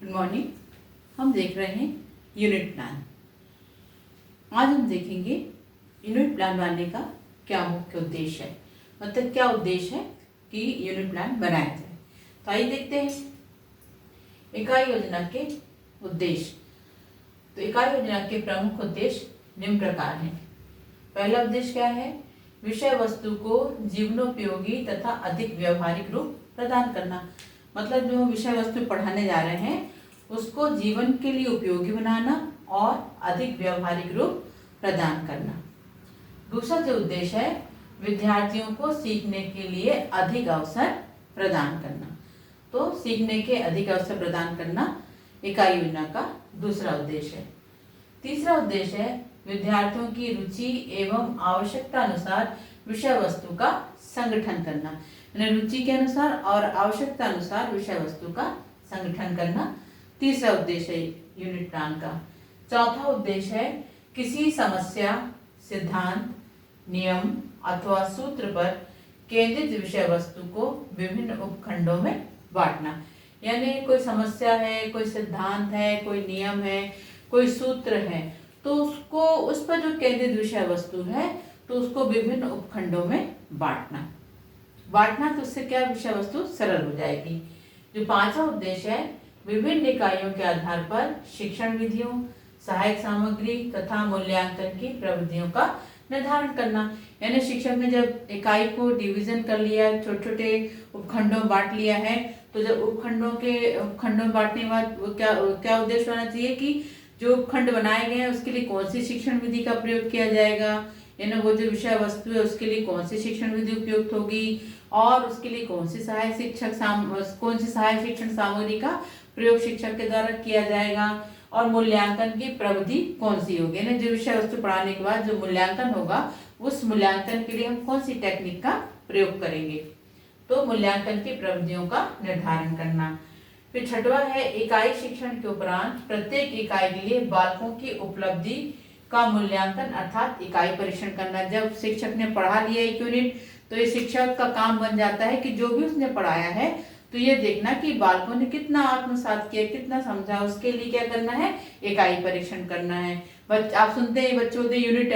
Good morning. हम देख रहे हैं यूनिट प्लान। आज हम देखेंगे यूनिट प्लान बनाने का क्या मुख्य उद्देश्य है, मतलब क्या उद्देश्य है कि यूनिट प्लान बनाया जाए। तो आइए देखते हैं इकाई योजना के उद्देश्य। तो इकाई योजना के प्रमुख उद्देश्य निम्न प्रकार हैं। पहला उद्देश्य क्या है? विषय वस्तु को जीवनोपयोगी तथा अधिक व्यवहारिक रूप प्रदान करना। मतलब जो विषय वस्तु पढ़ाने जा रहे हैं उसको जीवन के लिए उपयोगी बनाना और अधिक व्यवहारिक रूप प्रदान करना। दूसरा जो उद्देश्य है, विद्यार्थियों को सीखने के लिए अधिक अवसर प्रदान करना। तो सीखने के अधिक अवसर प्रदान करना इकाई योजना का दूसरा उद्देश्य है। तीसरा उद्देश्य है विद्यार्थियों की रुचि एवं आवश्यकता अनुसार विषय वस्तु का संगठन करना। यानी रुचि के अनुसार और आवश्यकता अनुसार विषय वस्तु का संगठन करना तीसरा उद्देश्य है यूनिट प्लान का। चौथा उद्देश्य है किसी समस्या, सिद्धांत, नियम अथवा सूत्र पर केंद्रित विषय वस्तु को विभिन्न उपखंडों में बांटना। यानी कोई समस्या है, कोई सिद्धांत है, कोई नियम है, कोई सूत्र है, तो उसको उस पर जो केंद्रित विषय वस्तु है तो उसको विभिन्न उपखंडों में बांटना तो उससे क्या विषय वस्तु सरल हो जाएगी। जो पांचवा उद्देश्य है विभिन्न इकाइयों के आधार पर शिक्षण विधियों, सहायक सामग्री तथा मूल्यांकन की प्रविधियों का निर्धारण करना। यानी शिक्षक ने जब इकाई को डिवीजन कर लिया, छोटे छोटे उपखंडों में बांट लिया है, तो जब उपखंडों में बांटने के बाद क्या उद्देश्य होना चाहिए कि जो उपखंड बनाए गए हैं उसके लिए कौन सी शिक्षण विधि का प्रयोग किया जाएगा, यानी वो जो विषय वस्तु है उसके लिए कौन सी शिक्षण विधि उपयुक्त होगी और उसके लिए कौन सी सहायक शिक्षण सामग्री का प्रयोग शिक्षक के द्वारा किया जाएगा और मूल्यांकन की प्रविधि कौन सी होगी। यानी जो विषय वस्तु पढ़ाने के बाद जो मूल्यांकन होगा उस मूल्यांकन के लिए हम कौन सी टेक्निक का प्रयोग करेंगे। तो मूल्यांकन की प्रविधियों का निर्धारण करना। फिर छठवां है इकाई शिक्षण के उपरांत प्रत्येक इकाई के लिए बालकों की उपलब्धि का मूल्यांकन अर्थात इकाई परीक्षण करना। जब शिक्षक ने पढ़ा लिया एक यूनिट तो ये शिक्षक का काम बन जाता है कि जो भी उसने पढ़ाया है तो ये देखना कि बालकों ने कितना आत्मसात किया, कितना समझा, उसके लिए क्या करना है, इकाई परीक्षण करना है। आप सुनते हैं बच्चों के यूनिट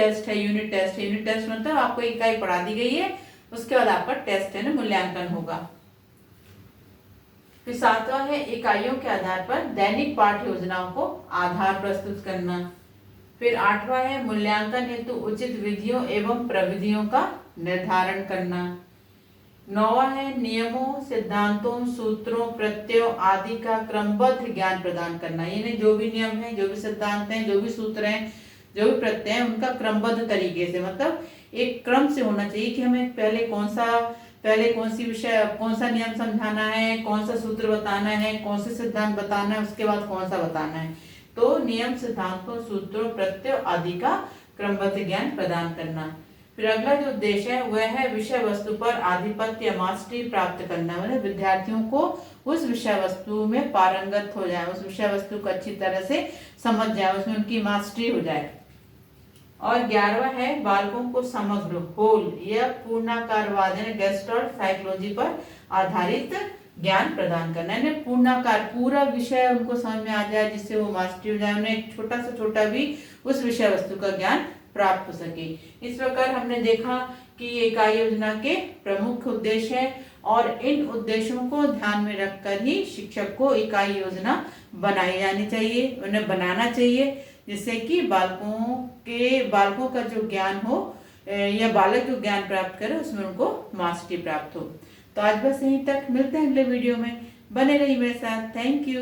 टेस्ट मतलब आपको इकाई पढ़ा दी गई है, उसके बाद आपका टेस्ट है ना, मूल्यांकन होगा। फिर सातवां है इकाइयों के आधार पर दैनिक पाठ्य योजनाओं को आधार प्रस्तुत करना। फिर आठवां है मूल्यांकन हेतु उचित विधियों एवं प्रविधियों का निर्धारण करना। नौवां है नियमों, सिद्धांतों, सूत्रों, प्रत्ययों आदि का क्रमबद्ध ज्ञान प्रदान करना। यानी जो भी नियम है, जो भी सिद्धांत हैं, जो भी सूत्र हैं, जो भी प्रत्यय हैं, उनका क्रमबद्ध तरीके से, मतलब एक क्रम से होना चाहिए कि हमें पहले कौन सा नियम समझाना है, कौन सा सूत्र बताना है, कौन सा सिद्धांत बताना है, उसके बाद कौन सा बताना है। तो नियम, सिद्धांतों, सूत्रों, प्रत्यय आदि का क्रमबद्ध ज्ञान प्रदान करना। फिर अगला जो उद्देश्य है वह है विषय वस्तु पर आधिपत्य या मास्टरी प्राप्त करना। मतलब विद्यार्थियों को उस विषय वस्तु में पारंगत हो जाए, उस विषय वस्तु को अच्छी तरह से समझ जाए, उसमें उनकी मास्टरी हो जाए। और 11वां है बालकों को समग्र, होल या पूर्णाकारवाद यानी गेस्टल्ट साइकोलॉजी पर आधारित ज्ञान प्रदान करना है। पूर्णाकार पूरा विषय उनको समझ में आ जाए, जिससे वो मास्टरी हो जाए, उन्हें छोटा से छोटा भी उस विषय वस्तु का ज्ञान प्राप्त हो सके। इस प्रकार हमने देखा कि ये इकाई योजना के प्रमुख उद्देश्य है और इन उद्देश्यों को ध्यान में रखकर ही शिक्षक को इकाई योजना बनाई जानी चाहिए, उन्हें बनाना चाहिए, जिससे कि बालकों का जो ज्ञान हो या बालक जो ज्ञान प्राप्त करे उसमें उनको मास्टरी प्राप्त हो। तो आज बस यहीं तक, मिलते हैं अगले वीडियो में, बने रहिए मेरे साथ। Thank you.